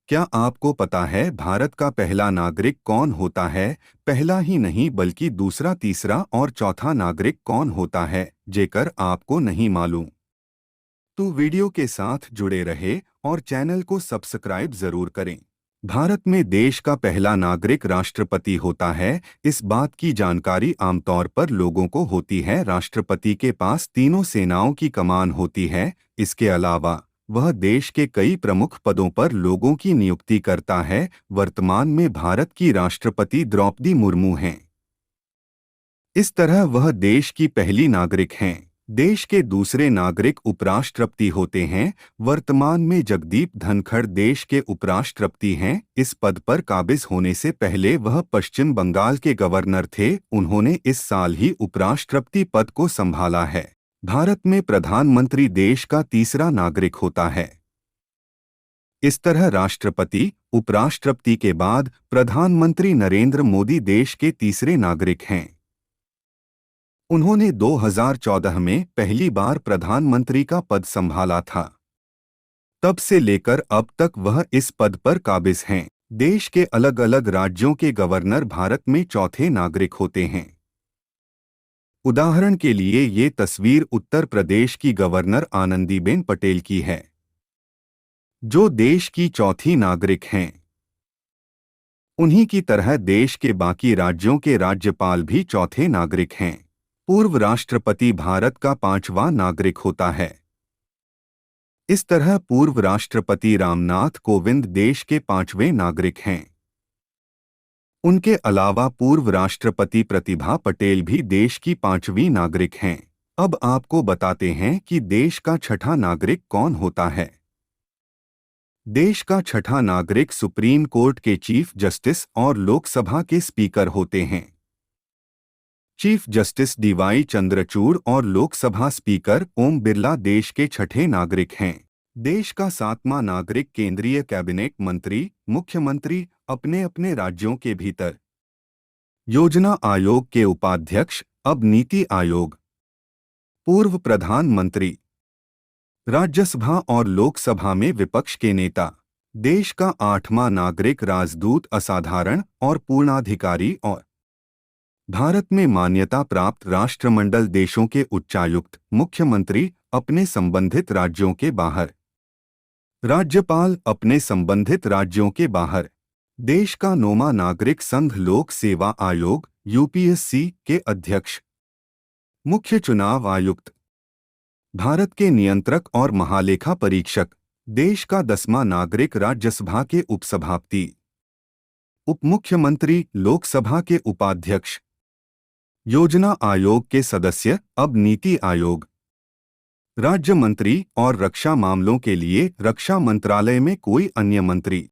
क्या आपको पता है भारत का पहला नागरिक कौन होता है? पहला ही नहीं बल्कि दूसरा, तीसरा और चौथा नागरिक कौन होता है, जेकर आपको नहीं मालूम? तो वीडियो के साथ जुड़े रहे और चैनल को सब्सक्राइब जरूर करें। भारत में देश का पहला नागरिक राष्ट्रपति होता है। इस बात की जानकारी आमतौर पर लोगों को होती है। राष्ट्रपति के पास तीनों सेनाओं की कमान होती है। इसके अलावा वह देश के कई प्रमुख पदों पर लोगों की नियुक्ति करता है। वर्तमान में भारत की राष्ट्रपति द्रौपदी मुर्मू हैं। इस तरह वह देश की पहली नागरिक हैं। देश के दूसरे नागरिक उपराष्ट्रपति होते हैं। वर्तमान में जगदीप धनखड़ देश के उपराष्ट्रपति हैं। इस पद पर काबिज होने से पहले वह पश्चिम बंगाल के गवर्नर थे। उन्होंने इस साल ही उपराष्ट्रपति पद को संभाला है। भारत में प्रधानमंत्री देश का तीसरा नागरिक होता है। इस तरह राष्ट्रपति, उपराष्ट्रपति के बाद प्रधानमंत्री नरेंद्र मोदी देश के तीसरे नागरिक हैं। उन्होंने 2014 में पहली बार प्रधानमंत्री का पद संभाला था। तब से लेकर अब तक वह इस पद पर काबिज हैं। देश के अलग अलग राज्यों के गवर्नर भारत में चौथे नागरिक होते हैं। उदाहरण के लिए ये तस्वीर उत्तर प्रदेश की गवर्नर आनंदीबेन पटेल की है, जो देश की चौथी नागरिक हैं। उन्हीं की तरह देश के बाकी राज्यों के राज्यपाल भी चौथे नागरिक हैं। पूर्व राष्ट्रपति भारत का पांचवां नागरिक होता है। इस तरह पूर्व राष्ट्रपति रामनाथ कोविंद देश के पांचवें नागरिक हैं। उनके अलावा पूर्व राष्ट्रपति प्रतिभा पटेल भी देश की पांचवीं नागरिक हैं। अब आपको बताते हैं कि देश का छठा नागरिक कौन होता है। देश का छठा नागरिक सुप्रीम कोर्ट के चीफ जस्टिस और लोकसभा के स्पीकर होते हैं। चीफ जस्टिस डीवाई चंद्रचूड़ और लोकसभा स्पीकर ओम बिरला देश के छठे नागरिक हैं। देश का सातवां नागरिक केंद्रीय कैबिनेट मंत्री, मुख्यमंत्री, अपने अपने राज्यों के भीतर योजना आयोग के उपाध्यक्ष, अब नीति आयोग, पूर्व प्रधानमंत्री, राज्यसभा और लोकसभा में विपक्ष के नेता। देश का आठवां नागरिक राजदूत, असाधारण और पूर्णाधिकारी और भारत में मान्यता प्राप्त राष्ट्रमंडल देशों के उच्चायुक्त, मुख्यमंत्री, अपने संबंधित राज्यों के बाहर, राज्यपाल, अपने संबंधित राज्यों के बाहर। देश का नौवां नागरिक संघ लोक सेवा आयोग, यूपीएससी के अध्यक्ष, मुख्य चुनाव आयुक्त, भारत के नियंत्रक और महालेखा परीक्षक। देश का 10वां नागरिक राज्यसभा के उपसभापति, उप मुख्यमंत्री, लोकसभा के उपाध्यक्ष, योजना आयोग के सदस्य, अब नीति आयोग, राज्य मंत्री और रक्षा मामलों के लिए रक्षा मंत्रालय में कोई अन्य मंत्री।